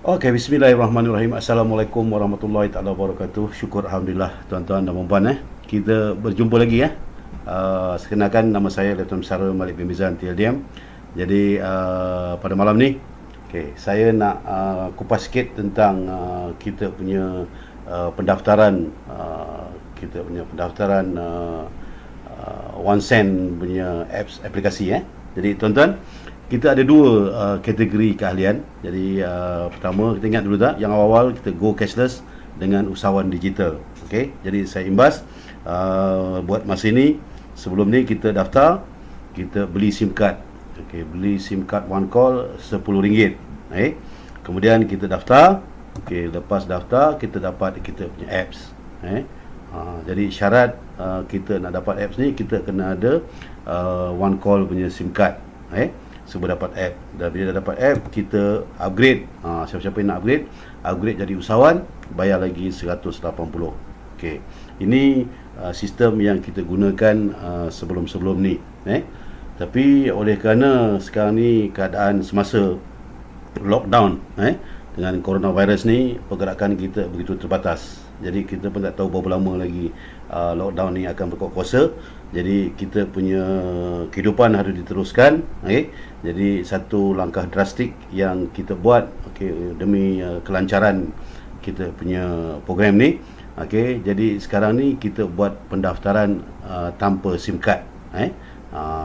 Okey, bismillahirrahmanirrahim. Assalamualaikum warahmatullahi taala wabarakatuh. Syukur alhamdulillah tuan-tuan dan puan-puan Kita berjumpa lagi sekenalkan nama saya Lieutenant Besar Malik bin Mizan TLDM. Jadi pada malam ni saya nak kupas sikit tentang kita punya pendaftaran One Cent punya aplikasi Jadi tuan-tuan, kita ada dua kategori keahlian. Jadi pertama, kita ingat dulu tak, yang awal-awal kita go cashless dengan usahawan digital. Okey, jadi saya imbas buat masa ini. Sebelum ni kita daftar, kita beli SIM card. Okey, beli SIM card one call RM10. Kemudian kita daftar. Okey, lepas daftar kita dapat kita punya apps. Jadi syarat kita nak dapat apps ni, kita kena ada one call punya SIM card. Sebelum dapat app. Dan bila dah dapat app, kita upgrade. Siapa-siapa yang nak upgrade jadi usahawan, bayar lagi 180. Okey. Ini sistem yang kita gunakan sebelum-sebelum ni. Tapi oleh kerana sekarang ni keadaan semasa lockdown dengan coronavirus ni, pergerakan kita begitu terbatas. Jadi kita pun tak tahu berapa lama lagi lockdown ni akan berkuasa. Jadi kita punya kehidupan harus diteruskan. Jadi satu langkah drastik yang kita buat demi kelancaran kita punya program ni. Jadi sekarang ni kita buat pendaftaran tanpa SIM card.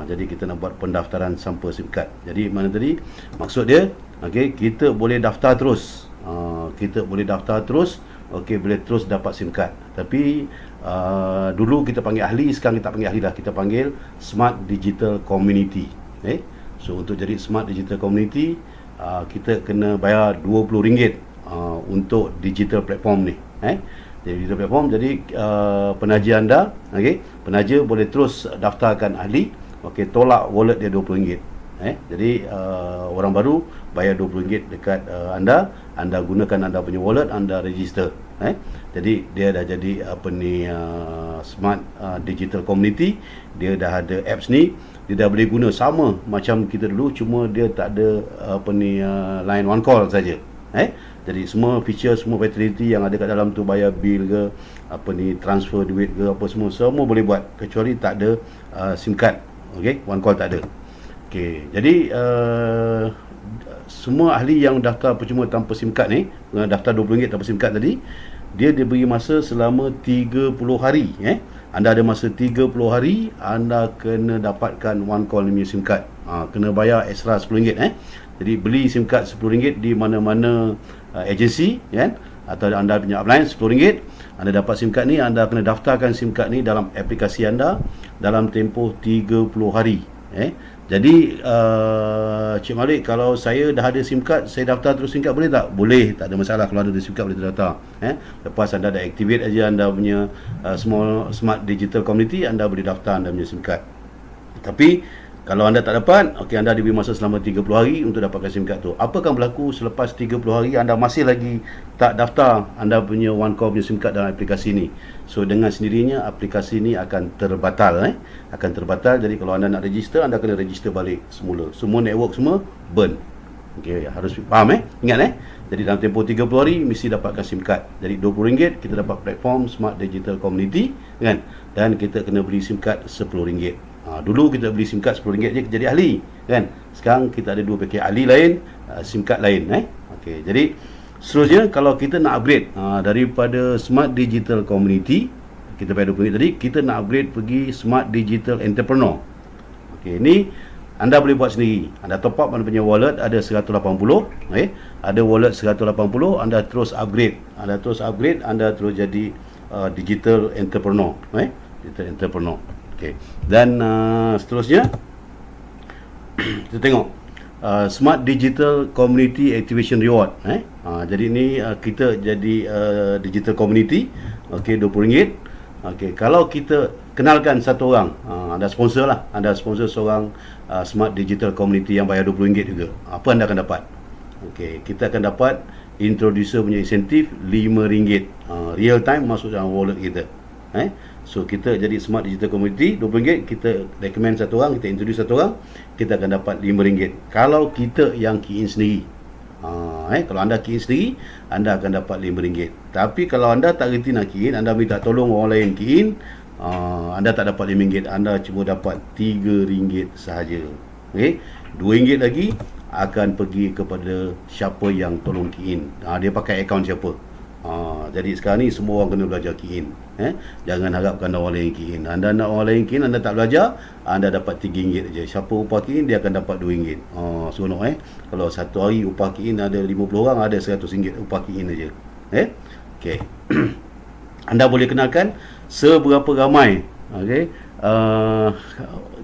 Jadi kita nak buat pendaftaran tanpa SIM card. Jadi mana tadi maksud dia, kita boleh daftar terus. Boleh terus dapat SIM card. Tapi dulu kita panggil ahli, sekarang kita tak panggil ahli dah. Kita panggil Smart Digital Community. So untuk jadi Smart Digital Community, kita kena bayar RM20 untuk digital platform ni. Jadi digital platform, jadi penaja anda, penaja boleh terus daftarkan ahli, tolak wallet dia RM20. Jadi orang baru bayar RM20 dekat anda gunakan anda punya wallet, anda register. Jadi dia dah jadi Smart Digital Community. Dia dah ada apps ni, dia dah boleh guna sama macam kita dulu, cuma dia tak ada line one call saja. Jadi semua feature, semua facility yang ada kat dalam tu, bayar bil ke, transfer duit ke, semua boleh buat, kecuali tak ada SIM card. One call tak ada. Jadi semua ahli yang daftar percuma tanpa SIM card ni, daftar RM20 tanpa SIM card tadi, dia diberi masa selama 30 hari. Anda ada masa 30 hari, anda kena dapatkan one call ni SIM card. Kena bayar extra RM10. Jadi beli SIM card RM10 di mana-mana agensi, atau anda punya upline RM10. Anda dapat SIM card ni, anda kena daftarkan SIM card ni dalam aplikasi anda dalam tempoh 30 hari. Jadi Cik Malik, kalau saya dah ada SIM card, saya daftar terus SIM card boleh tak? Boleh, tak ada masalah. Kalau ada SIM card boleh daftar. Lepas anda dah activate aja anda punya Smart Digital Community, anda boleh daftar anda punya SIM card. Tapi kalau anda tak dapat, anda diberi masa selama 30 hari untuk dapatkan SIM card tu. Apa akan berlaku selepas 30 hari anda masih lagi tak daftar anda punya one call punya SIM card dalam aplikasi ni? So dengan sendirinya aplikasi ni akan terbatal. Akan terbatal. Jadi kalau anda nak register, anda kena register balik semula. Semua network semua burn. Harus faham ingat Jadi dalam tempoh 30 hari mesti dapatkan SIM card. Jadi RM20 kita dapat platform Smart Digital Community, dan kita kena beli SIM card RM10. Dulu kita beli SIM card RM10 je jadi ahli, Sekarang kita ada dua pakej, ahli lain, SIM card lain. Jadi seterusnya, kalau kita nak upgrade daripada Smart Digital Community, kita bayar RM20 tadi, kita nak upgrade pergi Smart Digital Entrepreneur. Ini anda boleh buat sendiri. Anda top up anda punya wallet, ada 180. Ada wallet 180, anda terus upgrade. Anda terus jadi digital entrepreneur. Digital entrepreneur. Dan seterusnya kita tengok Smart Digital Community Activation Reward. Jadi ni kita jadi digital community. RM20. Kalau kita kenalkan satu orang, anda sponsor lah, anda sponsor seorang Smart Digital Community yang bayar RM20 juga, apa anda akan dapat? Kita akan dapat introducer punya insentif RM5, real time masuk dalam wallet kita. So kita jadi Smart Digital Community RM20, kita recommend satu orang, kita introduce satu orang, kita akan dapat RM5. Kalau kita yang key in sendiri, Kalau anda key in sendiri, anda akan dapat RM5. Tapi kalau anda tak reti nak key in, anda minta tolong orang lain key in, anda tak dapat RM5, anda cuma dapat RM3 sahaja. Okey, RM2 lagi akan pergi kepada siapa yang tolong key in. Dia pakai akaun siapa. Jadi sekarang ni semua orang kena belajar key in. Jangan harapkan orang lain key in. Anda nak orang lain key in, anda tak belajar, anda dapat RM3 je. Siapa upah key in, dia akan dapat RM2. Seronok Kalau satu hari upah key in ada 50 orang, ada RM100 upah key in aja. Okey. Anda boleh kenalkan seberapa ramai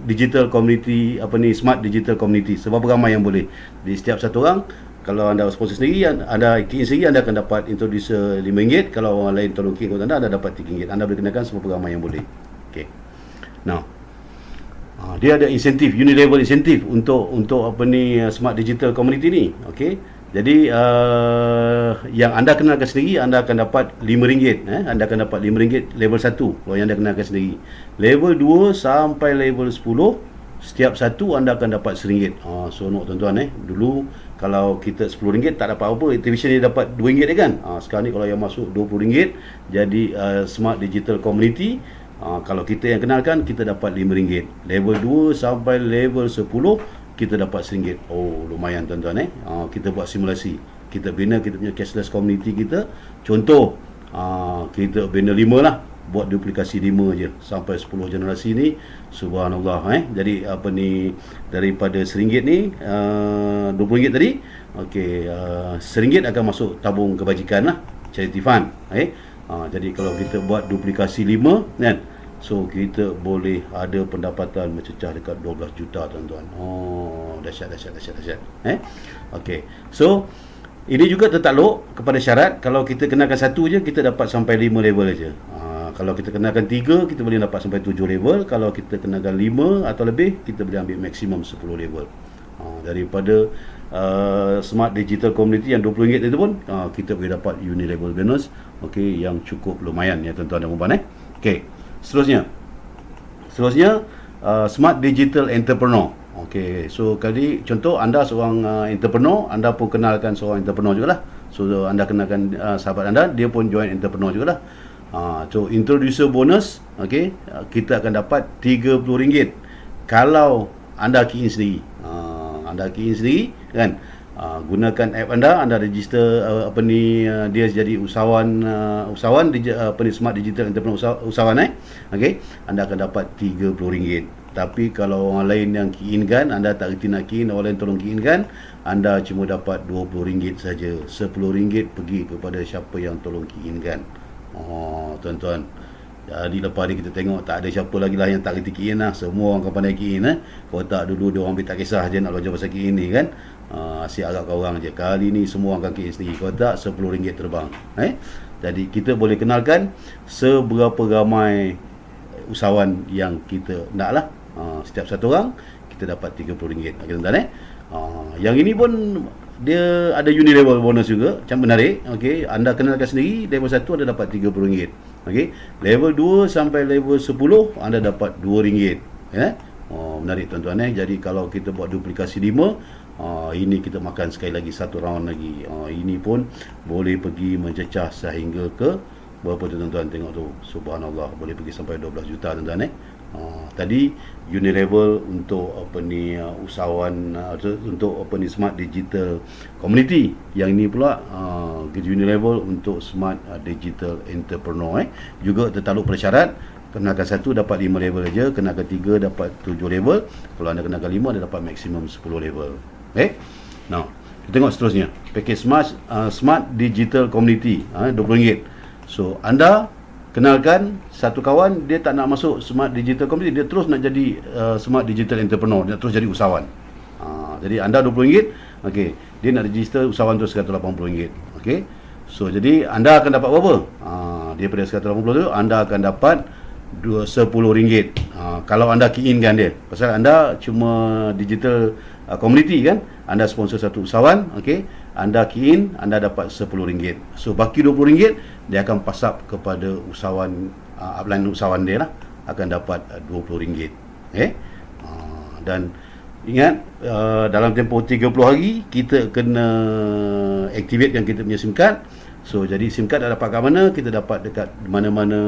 digital community, smart digital community, seberapa ramai yang boleh. Di setiap satu orang, kalau anda sponsor sendiri, anda key in sendiri, anda akan dapat introducer RM5. Kalau orang lain tolong key in kepada anda dapat RM3. Anda boleh kenakan seberapa ramai yang boleh. Okey. Now, dia ada insentif, unilevel insentif untuk smart digital community ni. Okey. Jadi yang anda kenalkan sendiri, anda akan dapat RM5. Anda akan dapat RM5 level 1 kalau yang anda kenalkan sendiri. Level 2 sampai level 10, setiap satu anda akan dapat RM1. Seronok tuan-tuan. Dulu kalau kita RM10 tak dapat apa-apa, activation dia dapat RM2 kan. Sekarang ni kalau yang masuk RM20, jadi smart digital community, kalau kita yang kenalkan, kita dapat RM5. Level 2 sampai level 10, kita dapat RM1. Lumayan tuan-tuan. Kita buat simulasi, kita bina kita punya cashless community kita. Contoh, kita bina 5 lah, buat duplikasi 5 je sampai 10 generasi ni. Subhanallah. Jadi daripada RM1 ni, RM20 tadi, RM1 akan masuk tabung kebajikan lah, charity fund. Jadi kalau kita buat duplikasi 5 kan, so kita boleh ada pendapatan mencecah dekat 12 juta tuan-tuan. Dahsyat. Okey. So ini juga tertakluk kepada syarat, kalau kita kenalkan satu je, kita dapat sampai 5 level aja. Kalau kita kenalkan 3, kita boleh dapat sampai 7 level. Kalau kita kenalkan 5 atau lebih, kita boleh ambil maksimum 10 level. Daripada smart digital community yang RM20 itu pun, kita boleh dapat unilevel bonus, yang cukup lumayan ya tuan-tuan dan puan. Okey. Seterusnya smart digital entrepreneur. So kali contoh, anda seorang entrepreneur, anda pun kenalkan seorang entrepreneur jugalah. So anda kenalkan sahabat anda, dia pun join entrepreneur jugalah. So introducer bonus, kita akan dapat RM30 kalau anda key in sendiri. Anda key in sendiri kan, gunakan app anda register dia jadi usahawan smart digital entrepreneur usahawan. Anda akan dapat RM30. Tapi kalau orang lain yang key in kan, anda tak reti nak key in, orang lain tolong key in kan, anda cuma dapat RM20 saja. RM10 pergi kepada siapa yang tolong key in kan. Tuan-tuan, jadi lepas ni kita tengok tak ada siapa lagi lah yang tak reti key in lah. Semua orang akan pandai key in. Kalau tak dulu dia orang ambil tak kisah je nak belajar pasal key in ni kan. Asyik agak kau orang je. Kali ni semua orang akan key in sendiri. Kalau tak RM10 terbang. Jadi kita boleh kenalkan seberapa ramai usahawan yang kita nak lah. Setiap satu orang kita dapat RM30. Tuan-tuan. Yang ini pun dia ada unilevel bonus juga, macam menarik. Anda kenalkan sendiri, level 1 anda dapat RM30. Level 2 sampai level 10 anda dapat RM2. Menarik tuan-tuan. Jadi kalau kita buat duplikasi 5, ini kita makan sekali lagi, satu round lagi. Ini pun boleh pergi mencecah sehingga ke berapa tuan-tuan, tengok tu, subhanallah, boleh pergi sampai 12 juta tuan-tuan. Tadi unilevel untuk usahawan, untuk smart digital community. Yang ini pula unilevel untuk smart digital entrepreneur. Juga tertakluk pada syarat, kenalkan 1 dapat 5 level aja, kenalkan 3 dapat 7 level, kalau anda kenalkan 5 anda dapat maksimum 10 level. Now kita tengok seterusnya, package smart digital community, RM20. So anda kenalkan satu kawan, dia tak nak masuk smart digital community, dia terus nak jadi smart digital entrepreneur, dia terus jadi usahawan. Jadi anda RM20, dia nak register usahawan tu RM180. So jadi anda akan dapat berapa? Daripada RM180 tu anda akan dapat RM10. Kalau anda key in kan dia, pasal anda cuma digital community kan, anda sponsor satu usahawan, anda key in, anda dapat RM10. So baki RM20 dia akan pasap kepada usahawan, upline usahawan dia lah, akan dapat RM20. Dan Ingat, dalam tempoh 30 hari kita kena activate yang kita punya SIM card. So jadi SIM card dah dapat kat mana, kita dapat dekat mana-mana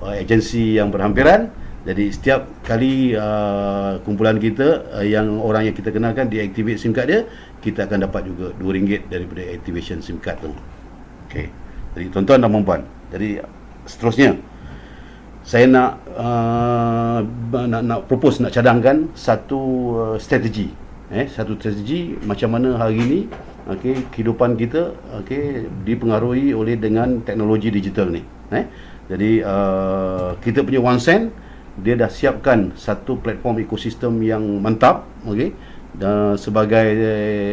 agensi yang berhampiran. Jadi setiap kali kumpulan kita yang orang yang kita kenalkan deactivate SIM card dia, kita akan dapat juga RM2 daripada activation SIM card tu. Okey. Jadi tuan-tuan dan puan-puan, jadi seterusnya saya nak propose, nak cadangkan satu strategi, satu strategi macam mana hari ini kehidupan kita dipengaruhi oleh dengan teknologi digital ni. Jadi kita punya OneSend, dia dah siapkan satu platform ekosistem yang mantap, dan sebagai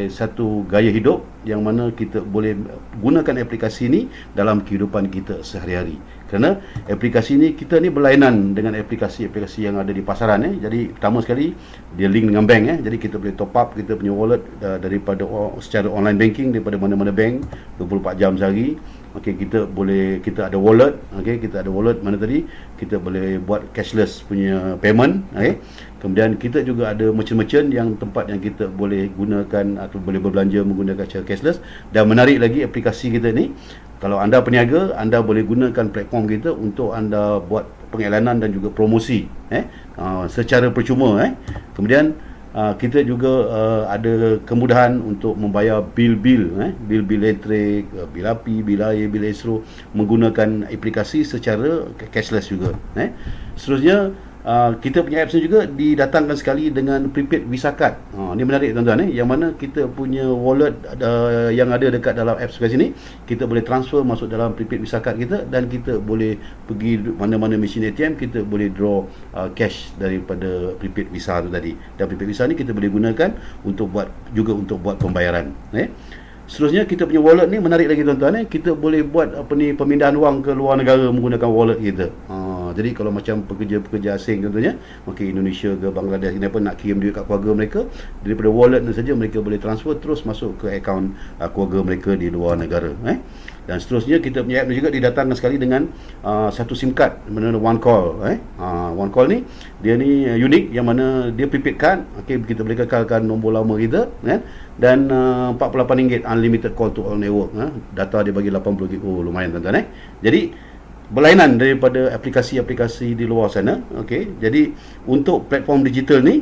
satu gaya hidup yang mana kita boleh gunakan aplikasi ini dalam kehidupan kita sehari-hari. Kerana aplikasi ini, kita ni berlainan dengan aplikasi-aplikasi yang ada di pasaran. Jadi pertama sekali dia link dengan bank. Jadi kita boleh top up kita punya wallet daripada secara online banking, daripada mana-mana bank 24 jam sehari. Kita ada wallet, kita ada wallet mana tadi, kita boleh buat cashless punya payment. Kemudian kita juga ada merchant-merchant yang tempat yang kita boleh gunakan atau boleh berbelanja menggunakan cara cashless. Dan menarik lagi, aplikasi kita ni, kalau anda peniaga, anda boleh gunakan platform kita untuk anda buat pengiklanan dan juga promosi secara percuma. Kemudian kita juga ada kemudahan untuk membayar bil-bil elektrik, bil api, bil air, bil estro menggunakan aplikasi secara cashless juga. Seterusnya kita punya apps ni juga didatangkan sekali dengan prepaid Visa card. Ni menarik tuan-tuan, yang mana kita punya wallet yang ada dekat dalam apps kat sini, kita boleh transfer masuk dalam prepaid Visa card kita, dan kita boleh pergi mana-mana mesin ATM, kita boleh draw cash daripada prepaid Visa tu tadi. Dan prepaid Visa ni kita boleh gunakan untuk buat pembayaran. Seterusnya kita punya wallet ni menarik lagi tuan-tuan, kita boleh buat pemindahan wang ke luar negara menggunakan wallet kita. Jadi kalau macam pekerja-pekerja asing contohnya, Indonesia ke Bangladesh, kenapa nak kirim duit kat keluarga mereka, daripada wallet ni saja mereka boleh transfer terus masuk ke akaun keluarga mereka di luar negara. Dan seterusnya kita punya app ni juga didatangkan sekali dengan satu SIM card, mana OneCall. OneCall ni dia ni unik, yang mana dia prepaid card. Kita boleh kekalkan nombor lama kita, dan RM48 unlimited call to all network. Data dia bagi 80 GB. Lumayan tuan-tuan. Jadi berlainan daripada aplikasi-aplikasi di luar sana. Jadi untuk platform digital ni,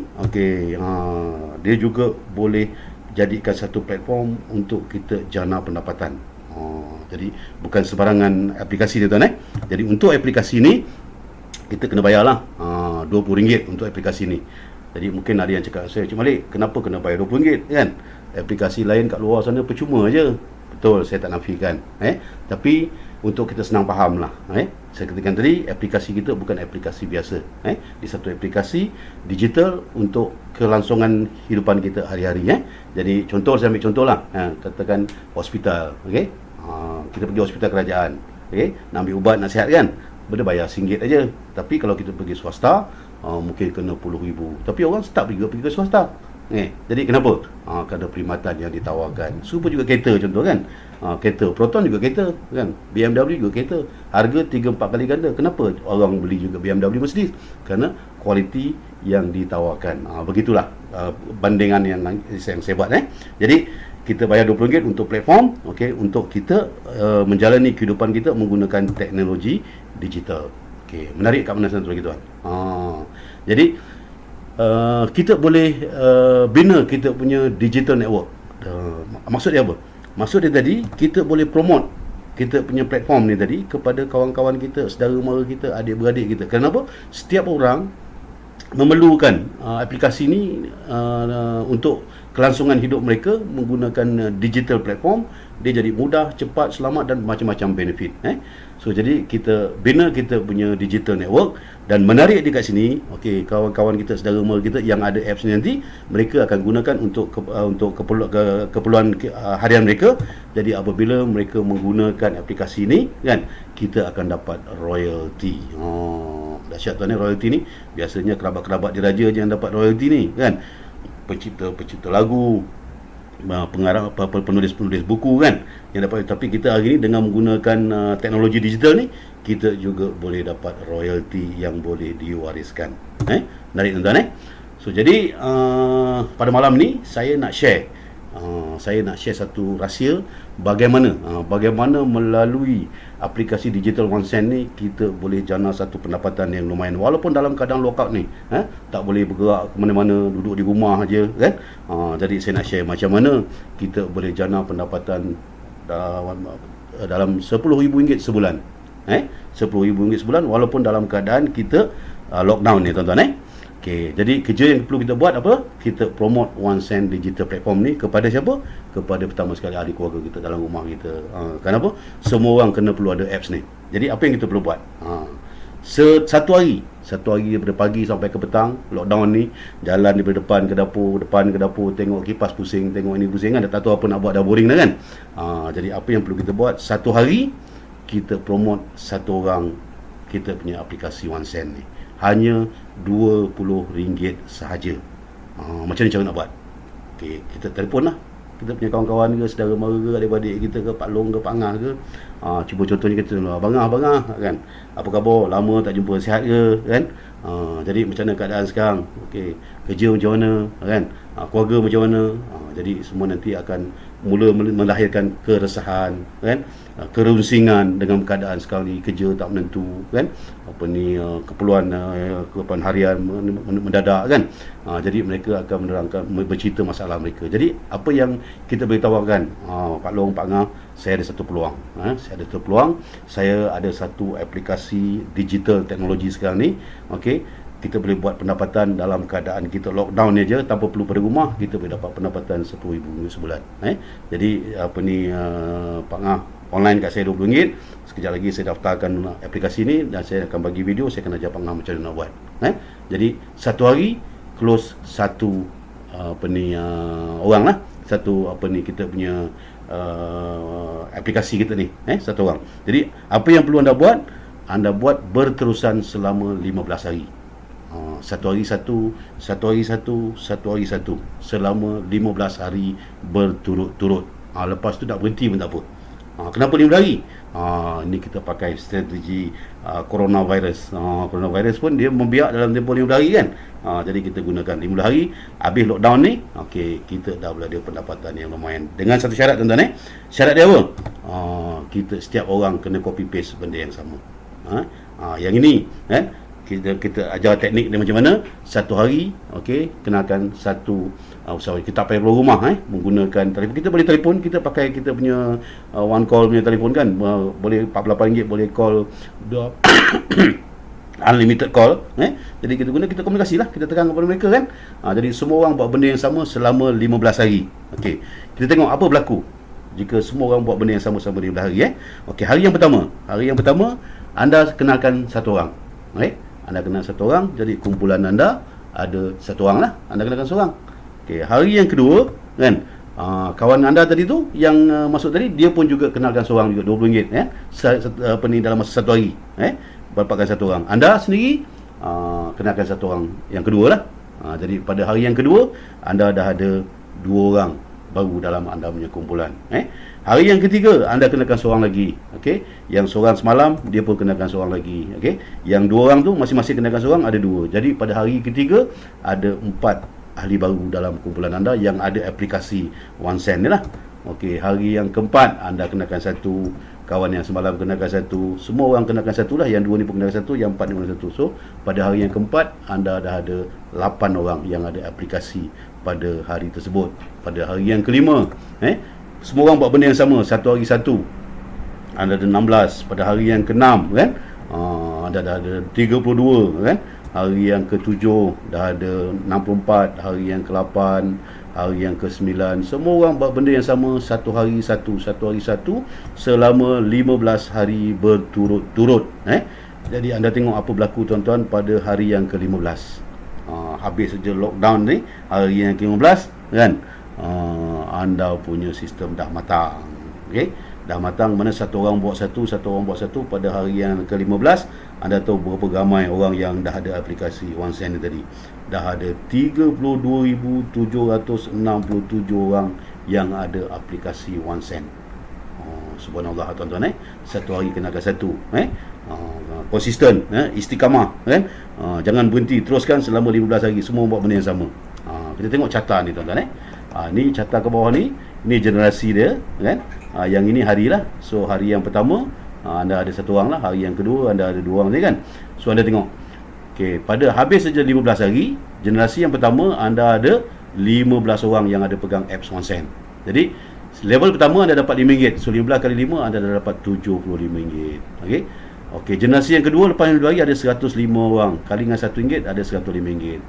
dia juga boleh jadikan satu platform untuk kita jana pendapatan. Jadi bukan sebarangan aplikasi dia tuan. Jadi untuk aplikasi ni kita kena bayarlah RM20 untuk aplikasi ni. Jadi mungkin ada yang cakap, saya Cik Malik, kenapa kena bayar RM20 kan? Aplikasi lain kat luar sana percuma je. Betul, saya tak nafikan. Tapi untuk kita senang faham lah, saya katakan tadi, aplikasi kita bukan aplikasi biasa. Dia satu aplikasi digital untuk kelangsungan kehidupan kita hari-hari. Jadi contoh, saya ambil contoh lah, katakan hospital. Kita pergi hospital kerajaan, nak ambil ubat, nak sihat kan, benda bayar RM1 aja. Tapi kalau kita pergi swasta, mungkin kena RM10,000. Tapi orang start pergi ke swasta. Jadi kenapa? Kerana perkhidmatan yang ditawarkan. Super juga kereta contoh kan. Kereta Proton juga kereta kan. BMW juga kereta. Harga 3-4 kali ganda. Kenapa orang beli juga BMW Mercedes? Kerana kualiti yang ditawarkan. Begitulah bandingan yang saya buat. Jadi kita bayar RM20 untuk platform, untuk kita menjalani kehidupan kita menggunakan teknologi digital. Menarik kat mana satu lagi tuan? Jadi kita boleh bina kita punya digital network. Maksud dia apa? Maksud dia tadi, kita boleh promote kita punya platform ni tadi kepada kawan-kawan kita, saudara mara kita, adik-beradik kita. Kenapa? Setiap orang memerlukan aplikasi ni untuk kelangsungan hidup mereka menggunakan digital platform. Dia jadi mudah, cepat, selamat dan macam-macam benefit. So jadi kita bina kita punya digital network. Dan menarik di kat sini, kawan-kawan kita, saudara mara kita yang ada apps ni nanti, mereka akan gunakan untuk keperluan harian mereka. Jadi apabila mereka menggunakan aplikasi ni kan, kita akan dapat royalty. Dahsyat tuan, royalty ni biasanya kerabat-kerabat diraja je yang dapat royalty ni kan. Pencipta lagu, pengarang, penulis buku kan yang dapat. Tapi kita hari ni dengan menggunakan teknologi digital ni, kita juga boleh dapat royalty yang boleh diwariskan. Menarik tuan-tuan. So So jadi pada malam ni saya nak share satu rahsia bagaimana melalui aplikasi digital OneSend ni kita boleh jana satu pendapatan yang lumayan walaupun dalam keadaan lockout ni, tak boleh bergerak ke mana-mana, duduk di rumah aja kan. Jadi saya nak share macam mana kita boleh jana pendapatan dalam RM10,000 sebulan. RM10,000 sebulan walaupun dalam keadaan kita lockdown ni tuan-tuan. Okey, jadi kerja yang perlu kita buat apa? Kita promote OneSend digital platform ni kepada siapa? Kepada pertama sekali ahli keluarga kita dalam rumah kita. Kenapa? Semua orang kena perlu ada apps ni. Jadi apa yang kita perlu buat? Satu hari daripada pagi sampai ke petang lockdown ni, jalan daripada depan ke dapur, tengok kipas pusing, tengok ini pusing kan, dah tak tahu apa nak buat, dah boring dah kan. Jadi apa yang perlu kita buat? Satu hari kita promote satu orang kita punya aplikasi OneSend ni. Hanya RM20 sahaja. Macam ni cara nak buat? Okey, kita telefon lah kita punya kawan-kawan ke, saudara mara ke, adik-adik kita ke, Pak Long ke, Pak Ngah ke. Cuba contohnya kita, Abang Ngah kan, apa khabar, lama tak jumpa, sihat ke kan. Jadi macam mana keadaan sekarang, okey, kerja macam mana kan, keluarga macam mana. Jadi semua nanti akan mula melahirkan keresahan kan, kerunsingan dengan keadaan sekarang ni, kerja tak menentu kan, keperluan harian mendadak kan. Jadi mereka akan menerangkan, bercerita masalah mereka. Jadi apa yang kita boleh tawarkan, Pak Long, Pak Ngah, saya ada satu peluang. Saya ada satu aplikasi digital teknologi sekarang ni. Okey, kita boleh buat pendapatan dalam keadaan kita lockdown ni aja, tanpa perlu pada rumah, kita boleh dapat pendapatan RM10,000 sebulan. Jadi Pak Ngah online kat saya RM20. Sekejap lagi saya daftarkan aplikasi ni dan saya akan bagi video, saya akan ajar Pak Ngah macam mana nak buat. Jadi satu hari close satu orang lah, kita punya aplikasi kita ni, satu orang. Jadi apa yang perlu anda buat berterusan selama 15 hari. Satu hari satu selama 15 hari berturut-turut. Lepas tu tak berhenti pun tak apa. Kenapa 15 hari? Ini kita pakai strategi coronavirus. Coronavirus pun dia membiak dalam tempoh 15 hari kan. Jadi kita gunakan 15 hari. Habis lockdown ni, okey, kita dah boleh ada pendapatan yang lumayan. Dengan satu syarat tuan-tuan. Syarat dia apa? Kita setiap orang kena copy paste benda yang sama. Yang ini kita ajar teknik dia macam mana. Satu hari, okey, kenakan satu kita tak payah keluar rumah, menggunakan telefon. Kita boleh telefon, kita pakai kita punya one call punya telefon kan, boleh RM48, boleh call unlimited call. Jadi kita komunikasi lah, kita terang kepada mereka kan. Jadi semua orang buat benda yang sama selama 15 hari. Okey, kita tengok apa berlaku jika semua orang buat benda yang sama selama 15 hari. Okey, hari yang pertama anda kenalkan satu orang. Anda kenal satu orang, jadi kumpulan anda ada satu orang lah, anda kenalkan seorang. Okey, hari yang kedua kan, kawan anda tadi tu yang masuk tadi, dia pun juga kenalkan seorang juga RM20 dalam masa satu hari. Dapatkan satu orang. Anda sendiri kenalkan satu orang yang kedua lah. Jadi pada hari yang kedua anda dah ada 2 orang baru dalam anda punya kumpulan. Hari yang ketiga anda kenakan seorang lagi. Okey, yang seorang semalam dia pun kenakan seorang lagi. Okey, yang 2 orang tu masing-masing kenakan seorang, ada 2. Jadi pada hari ketiga ada 4 ahli baru dalam kumpulan anda yang ada aplikasi OneSend ni lah. Okey, hari yang keempat anda kenakan satu, kawan yang semalam kenakan satu, semua orang kenakan satu lah, yang 2 ni pun kenakan satu, yang 4 ni kenakan satu. So pada hari yang keempat anda dah ada 8 orang yang ada aplikasi pada hari tersebut. Pada hari yang kelima semua orang buat benda yang sama, satu hari satu, anda ada 16. Pada hari yang ke-6 kan, anda dah ada 32 kan. Hari yang ke-7 dah ada 64. Hari yang ke-8, hari yang ke-9, semua orang buat benda yang sama, satu hari satu selama 15 hari berturut-turut. Jadi anda tengok apa berlaku tuan-tuan pada hari yang ke-15. Habis saja lockdown ni, hari yang ke-15 kan, anda punya sistem dah matang. Okey, dah matang, mana satu orang buat satu. Pada hari yang ke-15 anda tahu berapa ramai orang yang dah ada aplikasi OneSend ni tadi. Dah ada 32,767 orang yang ada aplikasi OneSend. Subhanallah tuan-tuan, satu hari kenakan satu. konsisten, istiqamah, kan. Jangan berhenti, teruskan selama 15 hari, semua buat benda yang sama. Kita tengok carta ni tuan-tuan. Ni carta ke bawah ni generasi dia, kan. Yang ini hari lah. So hari yang pertama anda ada satu orang lah, hari yang kedua anda ada dua orang tadi, kan. So anda tengok, okey, pada habis saja 15 hari, generasi yang pertama anda ada 15 orang yang ada pegang apps OneSend. Jadi level pertama anda dapat RM5. So 15 kali 5 anda dah dapat RM75. Okey. Okey, generasi yang kedua lepas 15 hari ada 105 orang. Kali dengan RM1 ada RM105.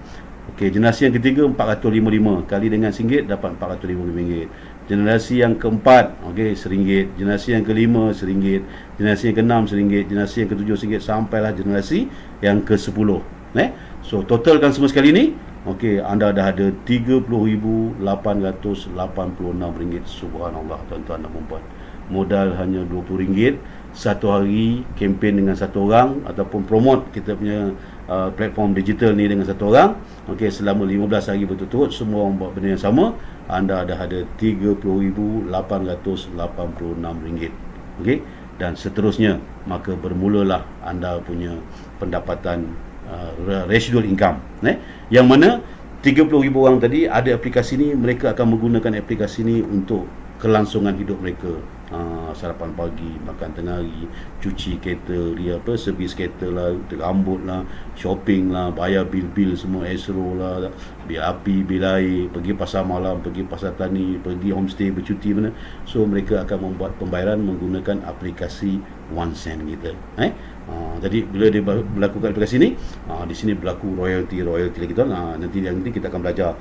Okey, generasi yang ketiga 455. Kali dengan RM1 dapat RM455. Generasi yang keempat, okey, RM1. Generasi yang kelima RM1. Generasi yang keenam RM1. Generasi yang ketujuh RM1 sampailah generasi yang ke-10. So totalkan semua sekali ni, okey, anda dah ada RM30,886. Subhanallah tuan-tuan dan puan-puan. Modal hanya RM20. Satu hari kempen dengan satu orang ataupun promote kita punya platform digital ni dengan satu orang, okey, selama 15 hari berturut-turut semua orang buat benda yang sama, anda dah ada RM30,886. Okey, dan seterusnya, maka bermulalah anda punya pendapatan residual income, yang mana 30,000 orang tadi ada aplikasi ni, mereka akan menggunakan aplikasi ni untuk kelangsungan hidup mereka. Sarapan pagi, makan tengah hari, cuci kereta, servis kereta lah, rambut lah, shopping lah, bayar bil-bil semua, esro lah, bil api, bil air, pergi pasar malam, pergi pasar tani, pergi homestay, bercuti mana. So mereka akan membuat pembayaran menggunakan aplikasi OneSend kita. Jadi bila dia melakukan aplikasi ni, di sini berlaku royalty lagi tuan. Nanti kita akan belajar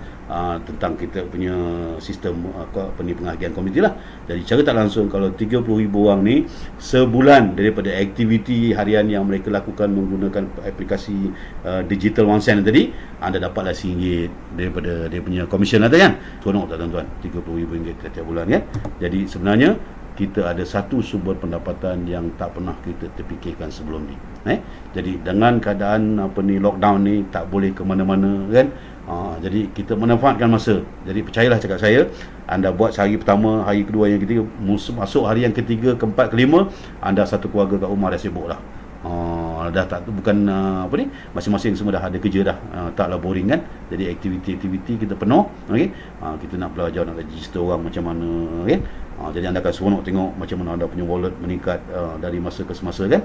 tentang kita punya sistem penghargaan komuniti lah. Jadi cara tak langsung, kalau 30,000 orang ni sebulan daripada aktiviti harian yang mereka lakukan menggunakan aplikasi digital OneSend tadi, anda dapatlah RM1 daripada dia punya komisen lah, kan. Seronok tak tuan-tuan? RM30,000 setiap bulan, kan. Jadi sebenarnya kita ada satu sumber pendapatan yang tak pernah kita terfikirkan sebelum ni. Jadi dengan keadaan lockdown ni, tak boleh ke mana-mana, kan. Jadi kita manfaatkan masa. Jadi percayalah cakap saya, anda buat sehari pertama, hari kedua, yang ketiga, masuk hari yang ketiga, keempat, kelima, anda satu keluarga kat rumah dah sibuk dah. Dah tak, bukan masing-masing semua dah ada kerja dah, taklah boring, kan. Jadi aktiviti-aktiviti kita penuh, okey. Kita nak belajar, nak register orang macam mana, kan. Jadi anda akan seronok tengok macam mana anda punya wallet meningkat dari masa ke semasa, kan.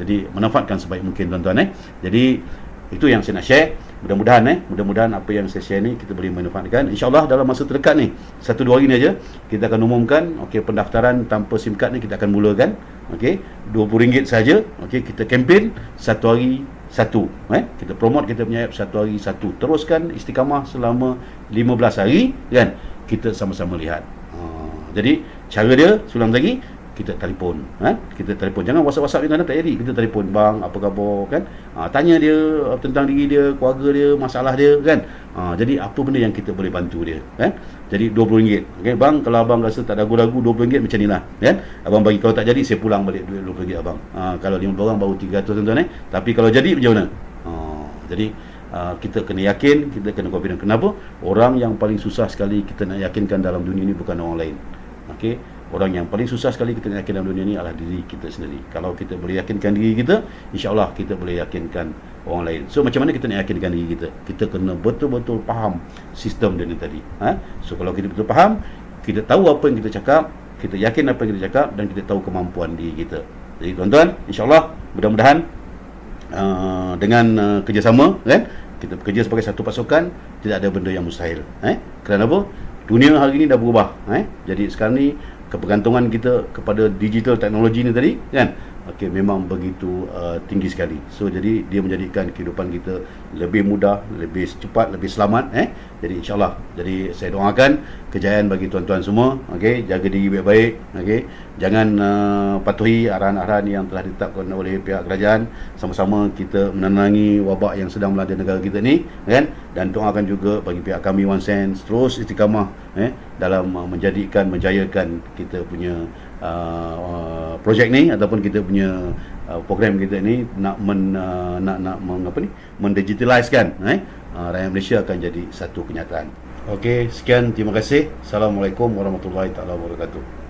Jadi manfaatkan sebaik mungkin tuan-tuan. Jadi itu yang saya nak share. Mudah-mudahan apa yang saya share ni kita boleh manfaatkan. InsyaAllah dalam masa terdekat ni, 1-2 hari ni aja kita akan umumkan, okey, pendaftaran tanpa SIM card ni kita akan mulakan. Okey, RM20 saja. Okey, kita kempen satu hari satu. Kita promote kita punya app satu hari satu. Teruskan istiqamah selama 15 hari, kan. Kita sama-sama lihat. Jadi cara dia sulam lagi, kita telefon, kita telefon, jangan WhatsApp dia, tak jadi, kita telefon, bang apa khabar, kan. Tanya dia tentang diri dia, keluarga dia, masalah dia, kan. Jadi apa benda yang kita boleh bantu dia, kan. Jadi RM20, okey bang, kalau abang rasa tak ragu-ragu RM20 macam nilah, kan. Abang bagi, kalau tak jadi saya pulang balik duit RM20 abang. Kalau 50 orang baru 300 tuan-tuan, tapi kalau jadi macam mana? Jadi kita kena yakin, kita kena confident. Kenapa? Orang yang paling susah sekali kita nak yakinkan dalam dunia ni bukan orang lain. Okey, orang yang paling susah sekali kita nak yakin dalam dunia ni adalah diri kita sendiri. Kalau kita boleh yakinkan diri kita, insya-Allah kita boleh yakinkan orang lain. So macam mana kita nak yakinkan diri kita? Kita kena betul-betul faham sistem dia ni tadi. So kalau kita betul faham, kita tahu apa yang kita cakap, kita yakin apa yang kita cakap, dan kita tahu kemampuan diri kita. Jadi tuan-tuan, insya-Allah mudah-mudahan dengan kerjasama, kan, kita bekerja sebagai satu pasukan, tidak ada benda yang mustahil. Kerana apa? Dunia hari ini dah berubah. Jadi sekarang ni kebergantungan kita kepada digital teknologi ni tadi, kan, okey, memang begitu tinggi sekali. So jadi dia menjadikan kehidupan kita lebih mudah, lebih cepat, lebih selamat. Jadi insya-Allah, jadi saya doakan kejayaan bagi tuan-tuan semua. Okey, jaga diri baik-baik. Okey, jangan patuhi arahan-arahan yang telah ditetapkan oleh pihak kerajaan. Sama-sama kita menenangi wabak yang sedang melanda negara kita ni, kan. Dan doakan juga bagi pihak kami OneSend terus istiqamah dalam menjayakan kita punya projek ni, ataupun kita punya program kita ni nak mendigitalizekan rakyat Malaysia akan jadi satu kenyataan. Okey, sekian, terima kasih. Assalamualaikum warahmatullahi taala wabarakatuh.